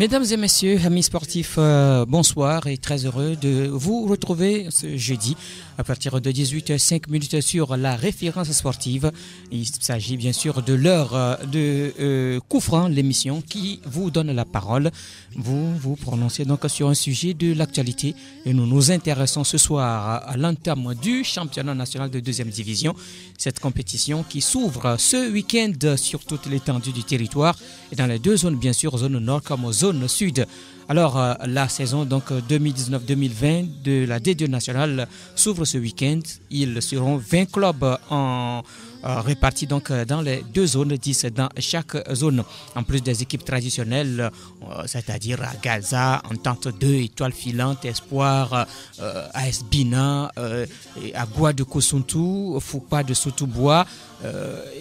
Mesdames et messieurs, amis sportifs, bonsoir et très heureux de vous retrouver ce jeudi à partir de 18h05 sur la référence sportive. Il s'agit bien sûr de l'heure de Coup franc, l'émission qui vous donne la parole. Vous vous prononcez donc sur un sujet de l'actualité et nous nous intéressons ce soir à l'entame du championnat national de deuxième division. Cette compétition qui s'ouvre ce week-end sur toute l'étendue du territoire et dans les deux zones, bien sûr, zone nord comme zone sud. Alors, la saison donc 2019-2020 de la D2 nationale s'ouvre ce week-end. Ils seront 20 clubs répartis donc dans les deux zones, 10 dans chaque zone. En plus des équipes traditionnelles, c'est-à-dire Gaza, Entente 2, Étoile Filante, Espoir, AS Bina, Agua de Kosuntu, Foupa de Soutoubois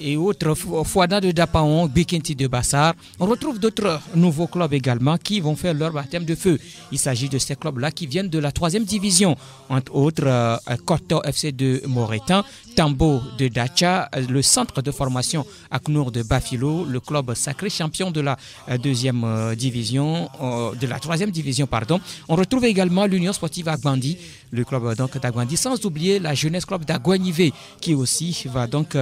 et autres, Fouada de Dapaon, Bikenti de Bassar. On retrouve d'autres nouveaux clubs également qui vont faire leur baptême de feu. Il s'agit de ces clubs-là qui viennent de la 3e division, entre autres Korto FC de Moretan, Tambo de Dacha, le centre de formation Aknour de Bafilo, le club sacré champion de la 2e division, de la 3e division, pardon. On retrouve également l'Union sportive Agbandi, le club donc d'Agbandi, sans oublier la jeunesse club d'Aguanivé qui aussi va donc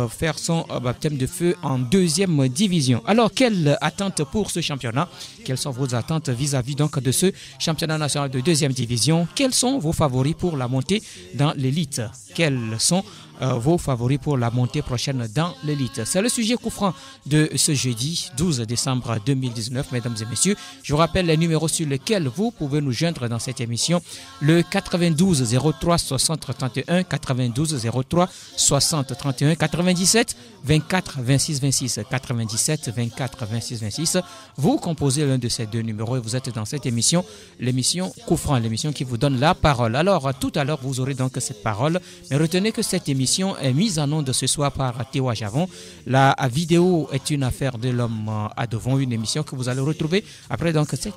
faire son baptême de feu en 2e division. Alors, quelle attente pour ce championnat? Quelles sont vos attentes vis-à-vis donc de ce championnat national de 2e division? Quels sont vos favoris pour la montée dans l'élite? Quels sont vos favoris pour la montée prochaine dans l'élite? C'est le sujet coup franc de ce jeudi 12 décembre 2019, mesdames et messieurs. Je vous rappelle les numéros sur lesquels vous pouvez nous joindre dans cette émission. Le 92 03 60 31, 92 03 60 31, 97 24 26 26, 97 24 26 26. Vous composez l'un de ces deux numéros et vous êtes dans cette émission, l'émission coup franc, l'émission qui vous donne la parole. Alors, tout à l'heure, vous aurez donc cette parole, mais retenez que cette émission est mise en onde ce soir par Théo Javon. La vidéo est une affaire de l'homme à devant, une émission que vous allez retrouver après, donc c'est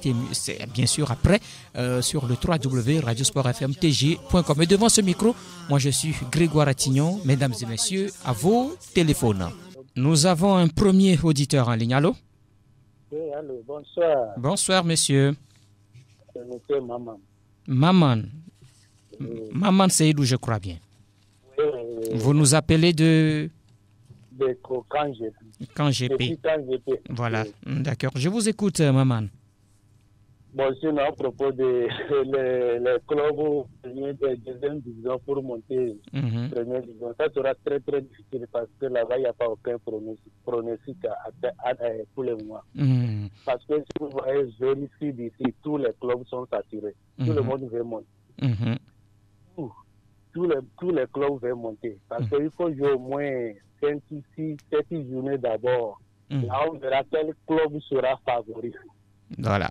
bien sûr après sur le www.radiosportfmtg.com. Et devant ce micro, moi je suis Grégoire Attignon. Mesdames et messieurs, à vos téléphones. Nous avons un premier auditeur en ligne. Allô? Oui, allô, bonsoir. Bonsoir, monsieur. C'est monsieur Maman. Maman. Oui. Maman Seydou, je crois bien. Oui, Vous nous appelez de KGP. Voilà, d'accord. Je vous écoute, Maman. Bon, sinon, à propos de les clubs de deuxième division pour monter première division, ça sera très très difficile parce que là-bas, il n'y a pas aucun pronostic pour le moment. Parce que si vous voyez, vérifiez d'ici, tous les clubs sont saturés. Tout le monde veut monter. Tous les clubs veulent monter. Parce qu'il faut jouer au moins 5, 6, 7 journées d'abord. Là, on verra quel club sera favori. Voilà.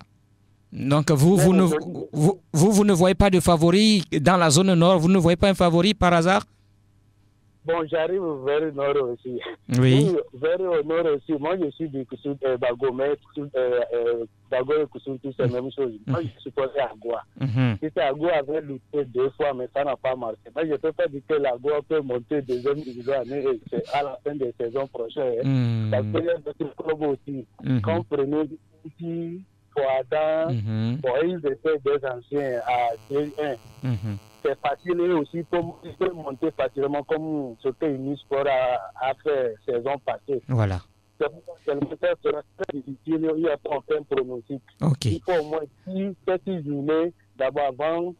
Donc, vous ne voyez pas de favori dans la zone nord? Vous ne voyez pas un favori par hasard? Bon, j'arrive vers le nord aussi. Oui. Vers le nord aussi. Moi, je suis du Bago, mais Bago et Kousoutou, c'est la même chose. Moi, je suis supposé à Goua. Si c'est à Goua avait lutté 2 fois, mais ça n'a pas marché. Moi, je ne peux pas dire que la Goua peut monter deuxième division à la fin de saison prochaine. Parce qu'il y a d'autres clubs aussi. Quand vous prenez ici, Fouada, ils étaient des anciens à D1. C'est facile et aussi ils peuvent monter facilement comme ce que Unisport a fait saison passée. Voilà. C'est le moteur sera très difficile, il n'y a pas aucun pronostic. Okay. Il faut au moins 6 journées d'abord avant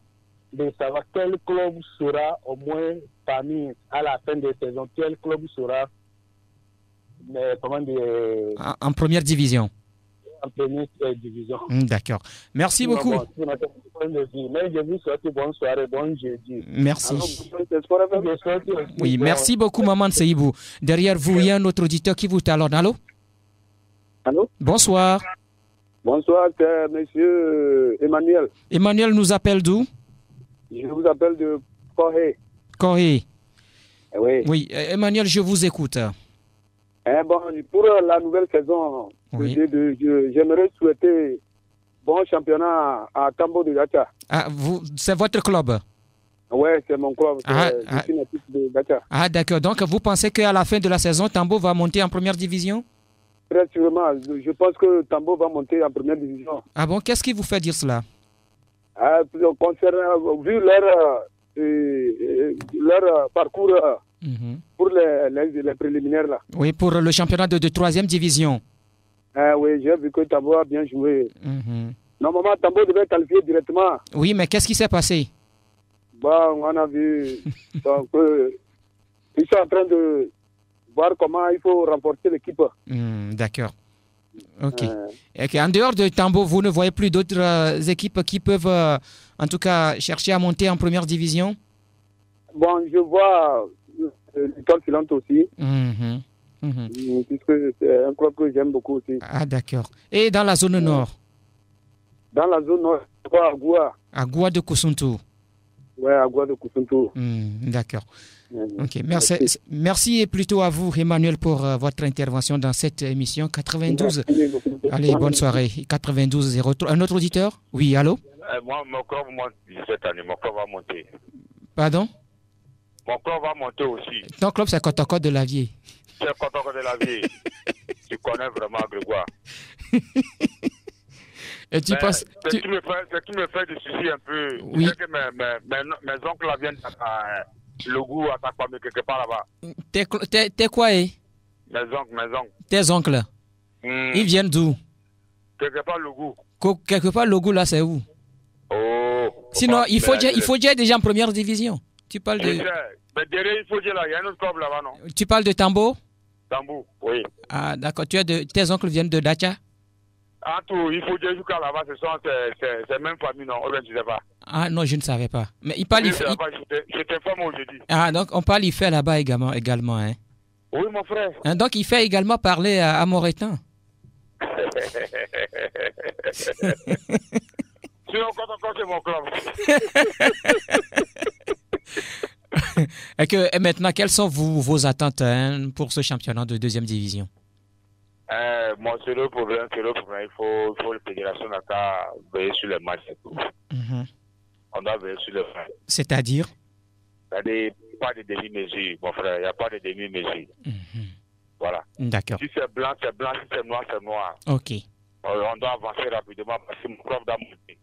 de savoir quel club sera au moins parmi à la fin de saison, quel club sera en première division. En première division. D'accord. Merci beaucoup. Mais je vous souhaite bonne soirée, bon jeudi. Merci. Alors, oui, merci beaucoup, Maman Seibou. Derrière vous, il y a un autre auditeur qui vous talonne. Allô? Allô? Bonsoir. Bonsoir, c'est monsieur Emmanuel. Emmanuel nous appelle d'où? Je vous appelle de Corée. Corée. Oui. Oui, Emmanuel, je vous écoute. Bon, pour la nouvelle saison, oui. J'aimerais souhaiter bon championnat à Tambo de Dacha. Ah, c'est votre club? Oui, c'est mon club. Je suis une équipe de Dacha. Ah, d'accord. Donc, vous pensez qu'à la fin de la saison, Tambo va monter en première division? très sûrement. Je pense que Tambo va monter en première division. Ah bon, qu'est-ce qui vous fait dire cela? Vu leur parcours pour les préliminaires là. Oui, pour le championnat de 3e division. Oui, j'ai vu que Tambo a bien joué. Normalement, Tambo devait qualifier directement. Oui, mais qu'est-ce qui s'est passé? Bon, on a vu. Donc, ils sont en train de voir comment il faut renforcer l'équipe. D'accord. Ok. En dehors de Tambo, vous ne voyez plus d'autres équipes qui peuvent, en tout cas, chercher à monter en première division? Bon, je vois l'étoile filante aussi. Puisque c'est un club que j'aime beaucoup aussi. Ah, d'accord. Et dans la zone nord? Dans la zone nord, je vois Agoua. Agoua de Koussountou. Oui, Agoua de Koussountou. D'accord. Ok, merci et plutôt à vous, Emmanuel, pour votre intervention dans cette émission 92. Allez, bonne soirée. 92 03. Un autre auditeur? Oui, allô? Moi, mon club monte cette année. Mon club va monter. Pardon? Mon club va monter aussi. Ton club, c'est Kotoko de Lavier. C'est Kotoko de Lavier. Tu connais vraiment Grégoire. Et tu penses... Ce qui me fait des soucis un peu, oui. c'est que mes oncles là viennent le goût à Takwame quelque part là-bas. T'es quoi, eh? Mes oncles. Tes oncles? Ils viennent d'où? Quelque part le goût. Quelque part le goût là, c'est où? Oh. Sinon, il faut dire déjà en première division. Tu parles de... Mais derrière, il faut dire là, il y a un autre club là-bas, non? Tu parles de Tambo? Tambo, oui. Ah, d'accord. Tes oncles viennent de Dacha? En tout, il faut dire jusqu'à là-bas, c'est même famille, non? Je ne sais pas. Ah non, je ne savais pas. Mais il parle... Je t'informe aujourd'hui. Ah, donc on parle, il fait là-bas également, hein? Oui, mon frère. Hein, donc il fait également parler à Moretan. Sinon, quand c'est mon club. Et maintenant, quelles sont vos attentes pour ce championnat de 2e division? Moi, c'est le problème. Il faut la fédération n'a veiller sur les matchs et tout. On doit veiller sur les matchs. C'est-à-dire? C'est-à-dire, pas de demi-mesure, mon frère. Il n'y a pas de demi-mesure. Voilà. D'accord. Si c'est blanc, c'est blanc. Si c'est noir, c'est noir. Ok. On doit avancer rapidement parce que mon club doit monter.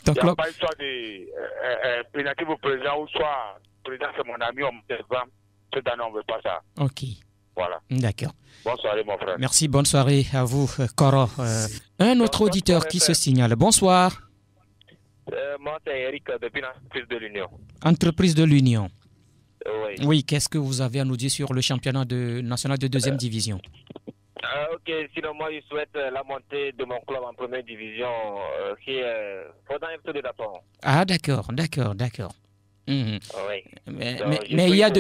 Il n'y a pas une histoire de pénative au président ou soit le président c'est mon ami, on monte devant. Cette année, on ne veut pas ça. Ok. Voilà. D'accord. Bonne soirée, mon frère. Merci, bonne soirée à vous, Koro. Un autre auditeur qui se signale. Bonsoir. Moi, c'est Eric depuis l'entreprise de l'Union. Entreprise de l'Union. Oui. Oui, qu'est-ce que vous avez à nous dire sur le championnat national de 2e division? Ok, sinon moi, je souhaite la montée de mon club en première division qui est Fodan FC de Dapon. Ah, d'accord. Oui. Mais il y a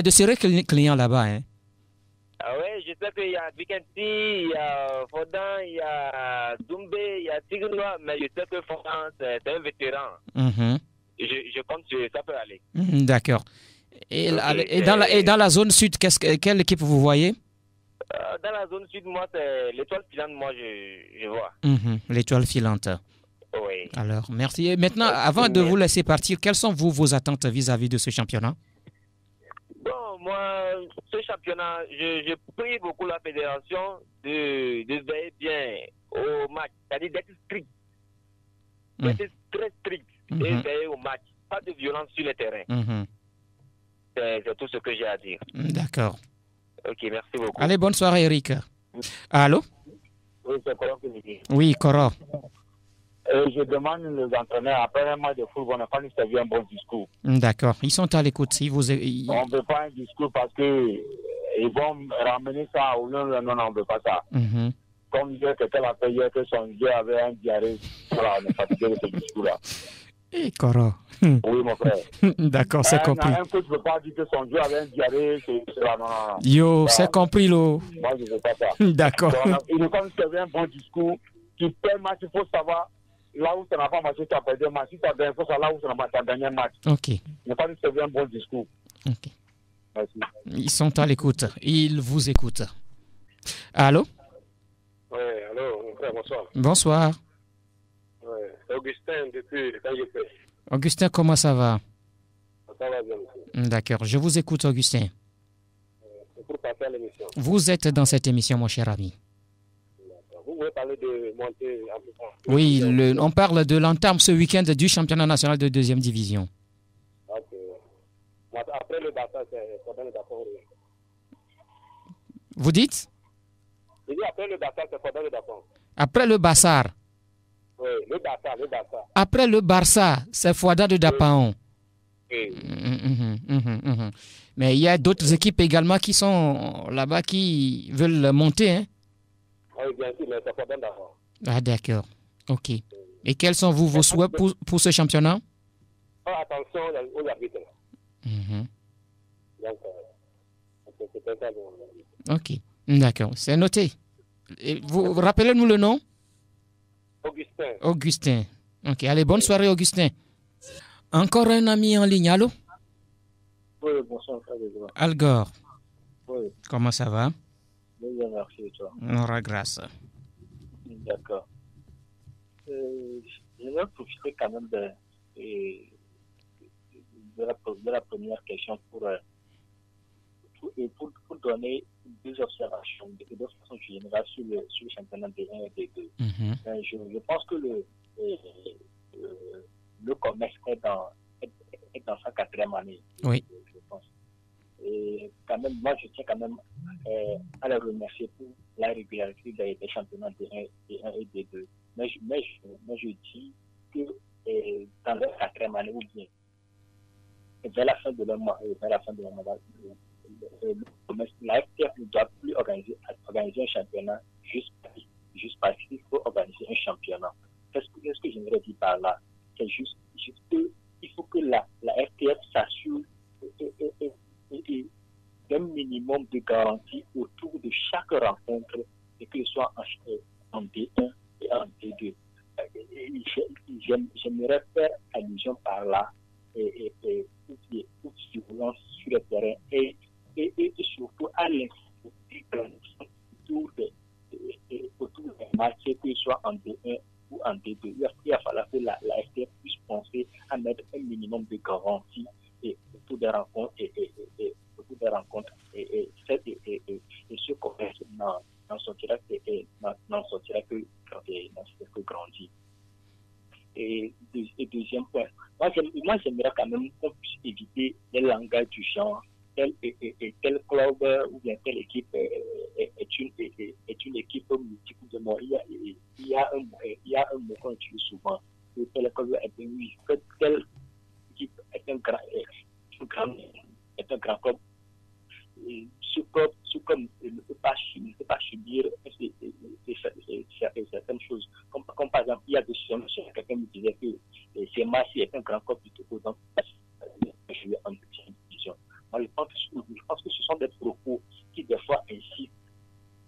de sérieux clients là-bas, hein? Ah oui, je sais qu'il y a Vikensi, il y a Fodan, il y a Doumbé, il y a Tignois, mais je sais que Fodan, c'est un vétéran. Je compte que ça peut aller. D'accord. Et dans la zone sud, quelle équipe vous voyez? Dans la zone sud, moi, c'est l'étoile filante, moi, je vois. L'étoile filante. Oui. Alors, merci. Et maintenant, avant de vous laisser partir, quelles sont vos attentes vis-à-vis de ce championnat? Bon, moi, ce championnat, je prie beaucoup la fédération de veiller bien au match, c'est-à-dire d'être strict. D'être très strict et veiller au match. Pas de violence sur le terrain. C'est tout ce que j'ai à dire. D'accord. Ok, merci beaucoup. Allez, bonne soirée, Eric. Allô? Oui, c'est Koro qui me dit. Oui, Koro. Je demande aux entraîneurs, après un match de football, on n'a pas nous servir un bon discours. D'accord, ils sont à l'écoute. On ne veut pas un discours parce qu'ils vont ramener ça au non, on ne veut pas ça. Comme hier, quelqu'un a fait hier que son Dieu avait un diarrhée. Voilà, on est fatigué de ce discours-là. Et Koro. Oui, mon frère. D'accord, c'est compris. Un coach ne peut pas dire que son Dieu avait un diarrhée, c'est là, non. Yo, c'est compris, lo. Moi, je ne veux pas ça. D'accord. Il faut nous servir un bon discours qui permet, il faut savoir là où ça n'a pas marché, tu as perdu un match. Si tu as perdu, il faut savoir là où ça n'a pas marché, tu as gagné un match. Ok. Il ne faut pas nous servir un bon discours. Ok. Merci. Ils sont à l'écoute. Ils vous écoutent. Allô? Oui, allô, mon frère, bonsoir. Bonsoir. Oui, c'est Augustin depuis Taïepé. Augustin, comment ça va? Ça va bien, monsieur. D'accord, je vous écoute, Augustin. C'est pour passer dans l'émission. Vous êtes dans cette émission, mon cher ami. Vous voulez parler de montée en puissance? Oui, on parle de l'entame ce week-end du championnat national de 2e division. Ok. Après le Barça, c'est Fodane de Dapon. Vous dites? Je dis après le Barça, c'est Fodane de Dapon. Après le Bassar. Oui, le Barça. Après le Barça, c'est Fouada de Dapaon. Oui. Mais il y a d'autres équipes également qui sont là-bas qui veulent monter. Hein? Oui, bien sûr, mais c'est Fodane d'Apon. Ah, d'accord. OK. Et quels sont vos souhaits pour ce championnat? Oh, attention aux arbitres. Donc, c'est ça. OK. D'accord. C'est noté. Et vous rappelez-nous le nom? Augustin. OK. Allez, bonne soirée, Augustin. Encore un ami en ligne, allô? Oui, bonsoir, frère. Algor. Oui. Comment ça va? Bien, merci, et toi? On aura grâce. D'accord. Je vais profiter quand même de la première question pour donner deux observations de façon générale sur le championnat D1 et D2. Je pense que le commerce est dans sa 4e année. Oui. Je pense. Et quand même, moi, je tiens quand même à la remercier pour la régularité des championnats D1 et D2. Mais je dis que dans leur 4e année ou bien vers la fin de leur mandat, la FTF ne doit plus organiser un championnat juste parce qu'il faut organiser un championnat. Qu'est-ce que j'aimerais dire par là? C'est juste qu'il faut que la FTF s'assure d'un minimum de garantie autour de chaque rencontre, et que ce soit en D1 et en D2. J'aimerais faire allusion par là toute violence sur le terrain et surtout à l'insécurité autour des matchs, que ce soit en D1 ou en D2. Il va falloir que la FTF puisse penser à mettre un minimum de garantie autour des rencontres et ce commerce n'en sortira que grandi. Et deuxième point, moi j'aimerais quand même qu'on puisse éviter les langages du genre, tel club ou bien telle équipe est une équipe multiple de mots. Il y a un mot qu'on utilise souvent, tel club telle équipe est un grand club. Ce club ne peut pas subir certaines choses. Comme par exemple, il y a des situations, quelqu'un me disait que c'est Marseille est un grand club du Togo, donc jouer en deuxième division. Moi, je pense que ce sont des propos qui, des fois, incitent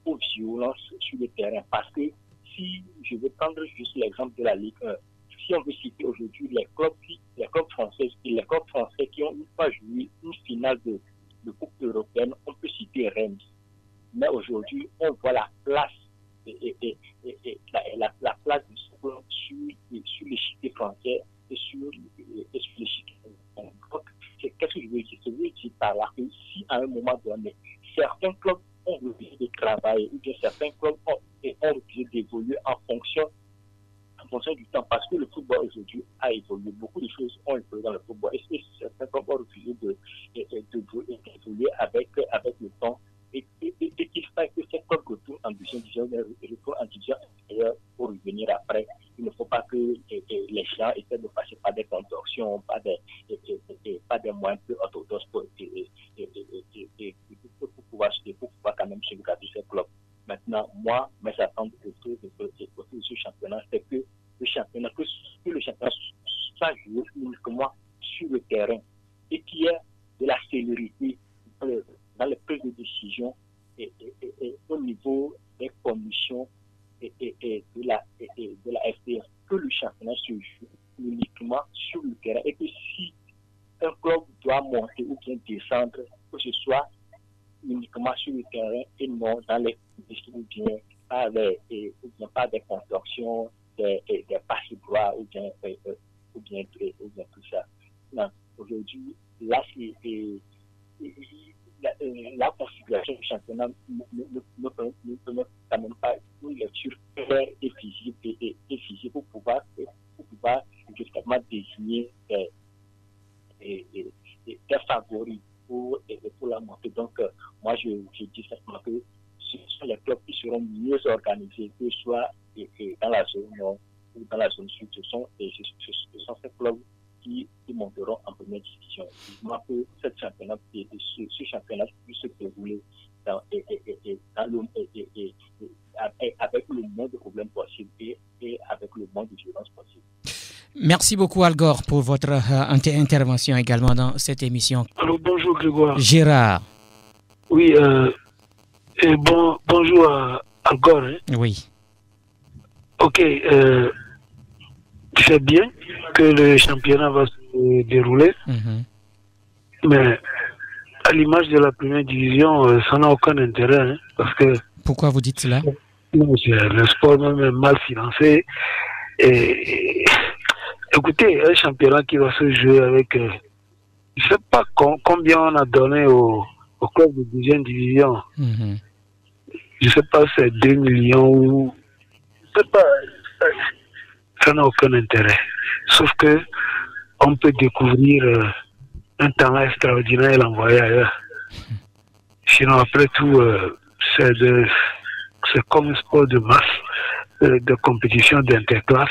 aux violences sur le terrain. Parce que si je veux prendre juste l'exemple de la Ligue 1, si on veut citer aujourd'hui les clubs français qui ont une fois joué une finale de Coupe européenne, on peut citer Reims. Mais aujourd'hui, on voit la place la place du sport sur l'échiquier français et sur l'échiquier. Donc, qu'est-ce que je veux dire? Je veux dire par là que si à un moment donné, certains clubs ont refusé de travailler, ou bien certains clubs ont refusé d'évoluer en fonction du temps, parce que le football aujourd'hui a évolué, beaucoup de choses ont évolué dans le football, et certains clubs ont refusé d'évoluer avec le temps, et qu'il faille que ces clubs retournent en deuxième division, retournent en division inférieure pour revenir après. Il ne faut pas que les gens essaient de passer par des contorsions, pas des moyens peu orthodoxes pour pouvoir quand même sauvegarder ces clubs. Maintenant, moi, mes attentes autour de ce championnat, c'est que le championnat soit joué uniquement sur le terrain et qu'il y ait de la célérité dans les prises de décision et au niveau des commissions et de la FDF, que le championnat se joue uniquement sur le terrain, et que si un club doit monter ou bien descendre, que ce soit uniquement sur le terrain et non dans les commissions ou bien par des contorsions, des passes droits ou bien tout ça. Non, aujourd'hui, là, la configuration du championnat ne permet quand même pas une lecture claire et visible pour pouvoir justement désigner des favoris pour la montée. Donc, moi, je dis simplement que ce sont les clubs qui seront mieux organisés, que ce soit dans la zone nord ou dans la zone sud. Ce sont ces clubs qui monteront en première division. Moi, que ce championnat puisse se dérouler avec le moins de problèmes possible et avec le moins de violence possible. Merci beaucoup, Al Gore, pour votre intervention également dans cette émission. Alors, bonjour Grégoire. Gérard. Oui, et bonjour à Al Gore. Hein. Oui. Ok, c'est bien que le championnat va se dérouler, mais à l'image de la première division, ça n'a aucun intérêt, hein, parce que... Pourquoi vous dites cela? Le sport même est mal financé. Et écoutez, un championnat qui va se jouer avec... je ne sais pas combien on a donné au club de deuxième division. Je ne sais pas si c'est 2 millions ou... Je ne sais pas. Ça n'a aucun intérêt. Sauf que on peut découvrir un talent extraordinaire et l'envoyer ailleurs. Sinon, après tout, c'est comme un sport de masse, de compétition d'interclasse.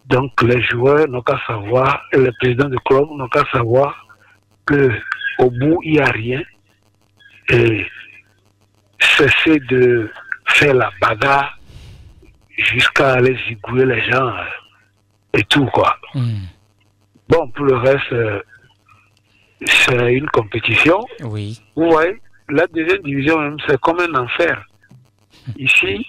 Donc, les joueurs n'ont qu'à savoir, et les présidents de club n'ont qu'à savoir qu'au bout, il n'y a rien. Et cesser de faire la bagarre jusqu'à aller zigouiller les gens et tout, quoi. Bon, pour le reste, c'est une compétition. Oui. Vous voyez, la deuxième division même, c'est comme un enfer. Ici,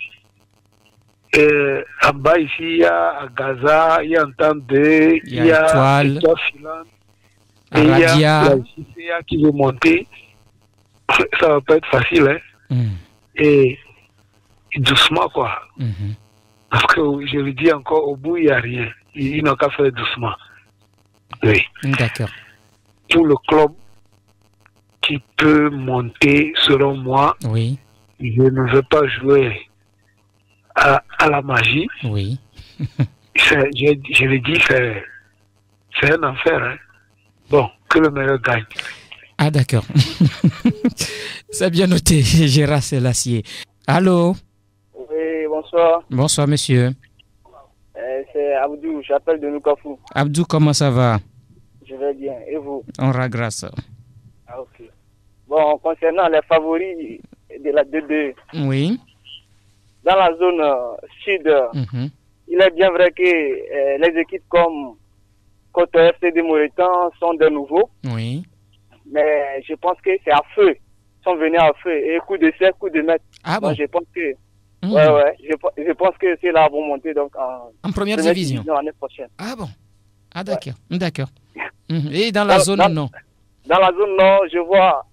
en bas, ici, il y a Gaza, il y a Entendé, il y a Étoile, et il y a la CCA qui veut monter. Ça va pas être facile, hein. Et doucement, quoi. Parce que, je le dis encore, au bout, il n'y a rien. Ils n'ont qu'à faire doucement. Oui. D'accord. Pour le club qui peut monter, selon moi, oui. Je ne veux pas jouer à la magie. Oui. Je le dis, c'est un enfer. Hein. Bon, que le meilleur gagne. Ah, d'accord. C'est bien noté, Gérard Selassie. Allô? Oui, bonsoir. Bonsoir, monsieur. C'est Abdou, j'appelle de Noukafou. Abdou, comment ça va? Je vais bien, et vous? On rend grâce. Ah, ok. Bon, concernant les favoris de la 2-2. Oui. Dans la zone sud, il est bien vrai que les équipes comme Côte FC de Mauritanie sont de nouveaux. Oui. Mais je pense que c'est à feu. Ils sont venus à feu. Et coup de serre, coup de maître. Ah bon? Donc, je pense que... Ouais. Je pense que c'est là vont monter donc en première division l'année prochaine. Ah bon? Ah d'accord. Ouais. D'accord. Et dans la zone non? Dans la zone nord, je vois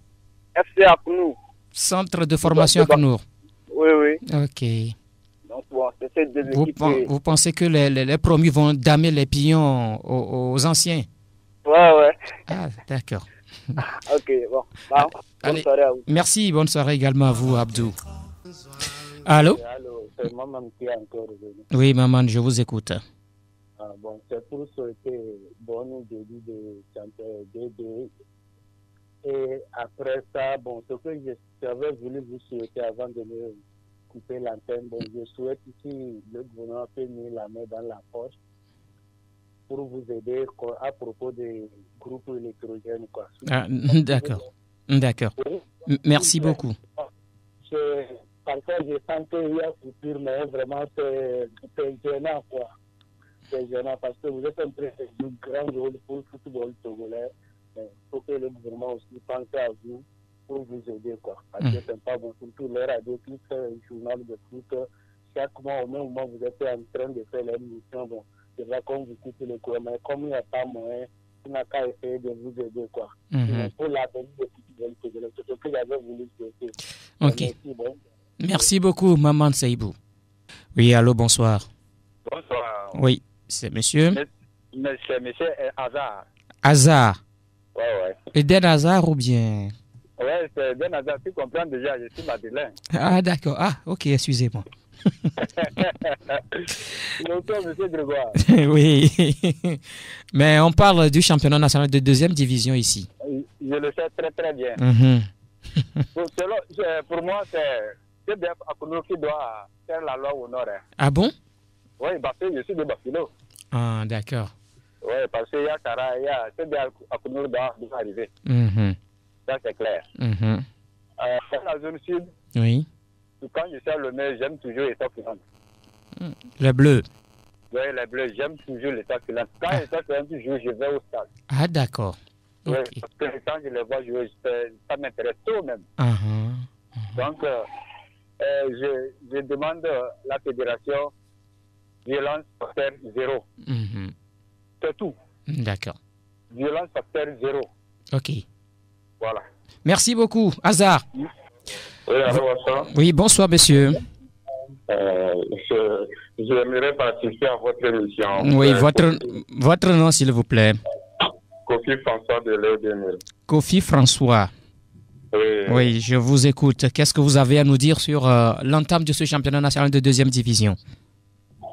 FC Aknou. Centre de formation Aknou. Oui. Ok. Donc bon, c'est ces deux équipes. Vous pensez que les promus vont damer les pions aux anciens? Ouais. Ah d'accord. Ok, bon. Bonne soirée à vous. Merci, bonne soirée également à vous, Abdou. Allô? Allô, c'est Maman qui est encore revenu. Oui, Maman, je vous écoute. Ah, bon, c'est pour souhaiter bon début de championnat 2-2. Et après ça, bon, ce que j'avais voulu vous souhaiter avant de me couper l'antenne, bon, je souhaite ici le gouvernement peut mettre la main dans la poche pour vous aider à propos des groupes électrogènes, quoi. Ah, d'accord. Merci beaucoup. Parfois, je sens qu'il y a futur, mais vraiment, c'est gênant, quoi. C'est gênant parce que vous êtes en train de jouer un grand rôle pour le football togolais. Mais il faut que le gouvernement aussi pense à vous pour vous aider, quoi. Parce que c'est pas bon. Surtout les radios qui font un journal de foot, chaque mois, au même moment, vous êtes en train de faire l'émission. Bon, c'est vrai qu'on vous coupe le cours, mais comme il n'y a pas moyen, on n'a qu'à essayer de vous aider, quoi. Mais pour l'avenir de football togolais, c'est ce que j'avais voulu souhaiter. Ok. Merci beaucoup, Maman Seibou. Oui, allô, bonsoir. Bonsoir. Oui, c'est monsieur? Monsieur Hazard. Hazard. Ouais. Eden Hazard ou bien? Oui, c'est bien hasard. Tu comprends déjà, je suis Madeleine. Ah, d'accord. Ah, ok, excusez-moi. Bonjour, monsieur Grégoire. Oui. Mais on parle du championnat national de deuxième division ici. Je le sais très, très bien. Pour moi, c'est CDF Akounou qui doit faire la loi au nord. Hein. Ah bon? Oui, parce que je suis de Bafilo. Ah, d'accord. Oui, parce qu'il y a Kara, il y a CDF Akounou doit arriver. Ça, c'est clair. Dans la zone sud, oui. Quand je suis à l'honneur, j'aime toujours l'état filant. Le bleu. Oui, les bleus, j'aime toujours l'état filant. Quand l'état filant joue, je vais au stade. Ah, d'accord. Oui, parce que quand je les vois jouer, ça m'intéresse tout même. Donc, je demande la fédération violence facteur 0. C'est tout. D'accord. Violence facteur 0. Ok. Voilà. Merci beaucoup. Hazard. Oui, alors, bonsoir. Oui, bonsoir, monsieur. J'aimerais participer à votre émission. Oui, votre nom, s'il vous plaît. Kofi François de Léo 2000. Kofi François. Oui, je vous écoute. Qu'est-ce que vous avez à nous dire sur l'entame de ce championnat national de deuxième division?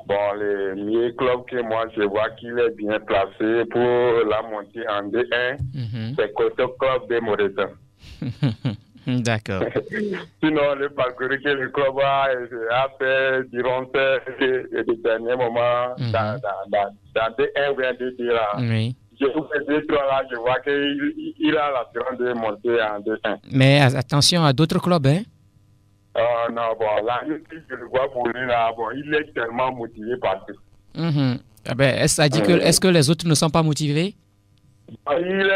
Bon, le meilleur club que moi, je vois qu'il est bien placé pour la montée en D1, c'est Coteau Club de Moreton. D'accord. Sinon, le parcours que le club a fait durant les derniers moments dans D1 ou D2 là. Oui. Je vois qu'il a l'assurance de monter en D1. Mais attention à d'autres clubs, hein? Non, bon, là, je le vois pour lui, là, bon, il est tellement motivé partout. Ah ben, est-ce que les autres ne sont pas motivés? Ils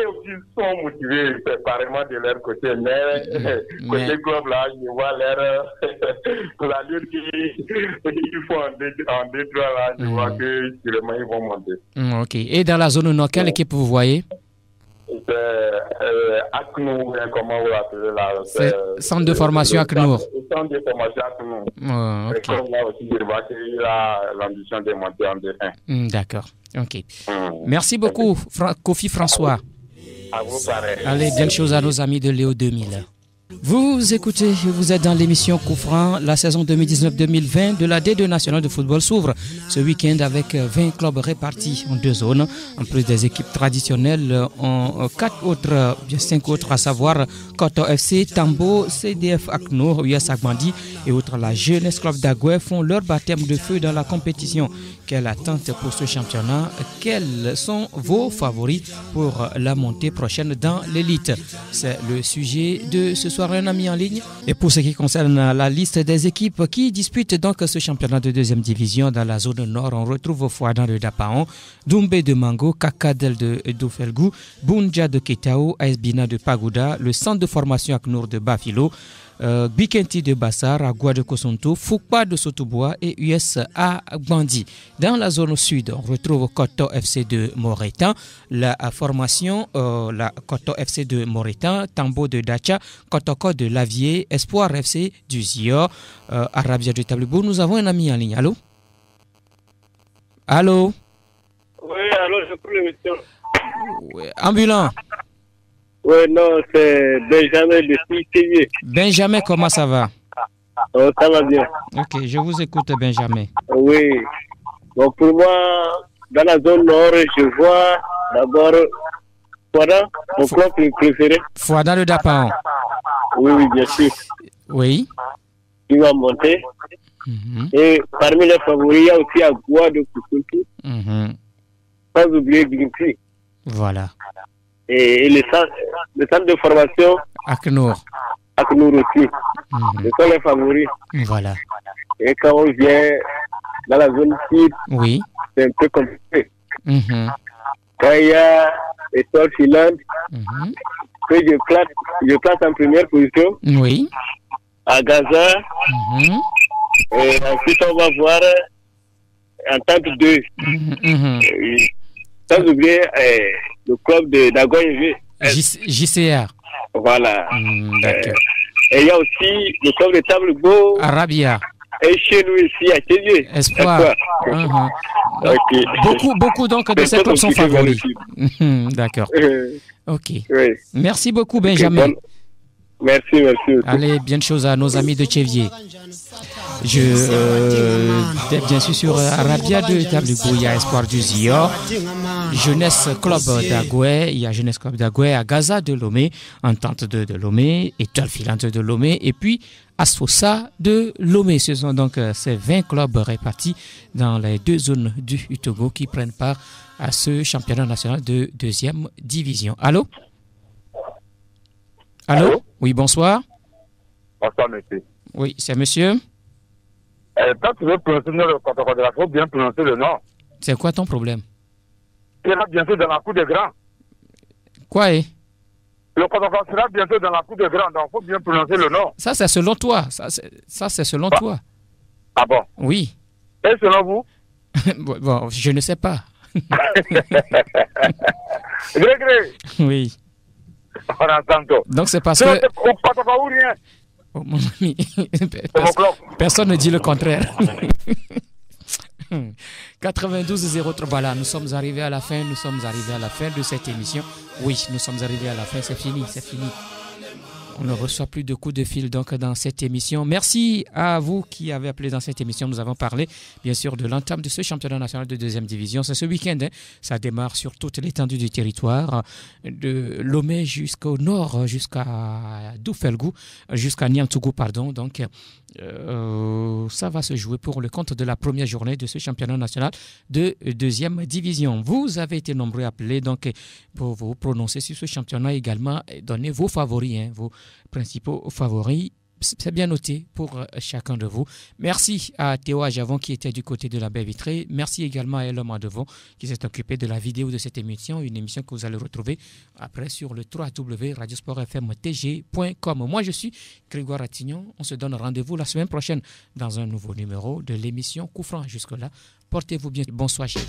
aussi sont motivés séparément de leur côté, mais côté club, là, je vois la lutte qu'ils font en D3, là, je vois que sûrement ils vont monter. Ok. Et dans la zone nord, quelle équipe vous voyez? C'est ACNOUR, comment vous l'appelez là? C'est centre de formation ACNOUR. Centre de formation ACNOUR. Ok. Et comme là aussi, je vois qu'il a l'ambition de monter en D1. D'accord. Ok. Merci beaucoup, Kofi François. À vous pareil. Allez, bien de choses à nos amis de Léo 2000. Vous écoutez, vous êtes dans l'émission Coup Franc. La saison 2019-2020 de la D2 nationale de football s'ouvre ce week-end avec 20 clubs répartis en 2 zones. En plus des équipes traditionnelles, en 5 autres, à savoir Koto FC, Tambo, CDF Aknour, US Agbandi et autres la Jeunesse Club d'Agoué font leur baptême de feu dans la compétition. Quelle attente pour ce championnat? Quels sont vos favoris pour la montée prochaine dans l'élite? C'est le sujet de ce soir, un ami en ligne. Et pour ce qui concerne la liste des équipes qui disputent donc ce championnat de deuxième division dans la zone nord, on retrouve Fouadan de Dapaon, Doumbé de Mango, Kakadel de Dofelgou, Bunja de Ketao, Aesbina de Pagoda, le centre de formation Aknour de Bafilo, Bikenti de Bassar, Agua de Kosonto, Fukpa de Sotobois et US Agbandi. Dans la zone sud, on retrouve Koto FC de Moretan, la formation la Koto FC de Moretan, Tambo de Dacha, Kotoko de Lavier, Espoir FC du Zio, Arabia de Tablebou. Nous avons un ami en ligne. Allô? Allô? Oui, allô, je prends l'émission. Ambulant. Oui, non, c'est Benjamin de Tiltivier. Benjamin, comment ça va? Oh, ça va bien. Ok, je vous écoute, Benjamin. Oui. Bon, pour moi, dans la zone nord, je vois d'abord Fouadan, mon club préféré. Fouadan de Dapaon. Oui, oui, bien sûr. Oui. Il va monter. Et parmi les favoris, il y a aussi Agua de Kusuntu. Pas oublier Ginti. Voilà. Et le centre de formation Aknour. Aknour aussi. Ce sont les favoris. Voilà. Et quand on vient dans la zone sud, oui, c'est un peu compliqué. Quand il y a Étoile Finlande, que je place en première position. Oui. À Gaza. Et ensuite, on va voir Entente 2. Sans oublier le club d'Agoye. JCR. Voilà. D'accord. Et il y a aussi le club de Tablebo. Arabia. Et chez nous ici, à Kédié. Espoir. Okay. Beaucoup donc de ces clubs sont favoris. D'accord. Ok. Oui. Merci beaucoup, Benjamin. Merci. Allez, bien de choses à nos amis de Tchévier. Bien sûr sur Arabia de Tablibou, il y a Espoir du Zio, Jeunesse Club d'Agoué, il y a Jeunesse Club d'Agoué à Gaza de Lomé, Entente de Lomé, Étoile Filante de Lomé et puis Asfosa de Lomé. Ce sont donc ces 20 clubs répartis dans les deux zones du Togo qui prennent part à ce championnat national de deuxième division. Allô? Allô? Oui, bonsoir. Bonsoir, monsieur. Oui, c'est monsieur. Quand tu veux prononcer le protocole, il faut bien prononcer le nom. C'est quoi ton problème? Il sera bientôt dans la cour des grands. Quoi est? Le protocole sera bientôt dans la cour des grands, donc il faut bien prononcer le nom. Ça, c'est selon toi. Ça, c'est selon toi. Ah bon? Oui. Et selon vous? Bon, je ne sais pas. Gré. Oui. On entend tout. Donc c'est parce que... Protocole ou rien? Oh, mon ami, personne ne dit le contraire. 92-03, voilà, nous sommes arrivés à la fin de cette émission. Oui, nous sommes arrivés à la fin, c'est fini. On ne reçoit plus de coups de fil donc dans cette émission. Merci à vous qui avez appelé dans cette émission. Nous avons parlé bien sûr de l'entame de ce championnat national de deuxième division. C'est ce week-end. Ça démarre sur toute l'étendue du territoire, de Lomé jusqu'au nord, jusqu'à Doufelgou, jusqu'à Niantougou, pardon. Donc ça va se jouer pour le compte de la première journée de ce championnat national de deuxième division. Vous avez été nombreux à appeler donc pour vous prononcer sur ce championnat également et donner vos favoris, vos principaux favoris. C'est bien noté pour chacun de vous. Merci à Théo Ajavon qui était du côté de la baie vitrée. Merci également à Elom Adevon qui s'est occupé de la vidéo de cette émission, une émission que vous allez retrouver après sur le www.radiosportfmtg.com. Moi, je suis Grégoire Attignon. On se donne rendez-vous la semaine prochaine dans un nouveau numéro de l'émission Coup Franc. Jusque-là, portez-vous bien. Bonsoir chez vous.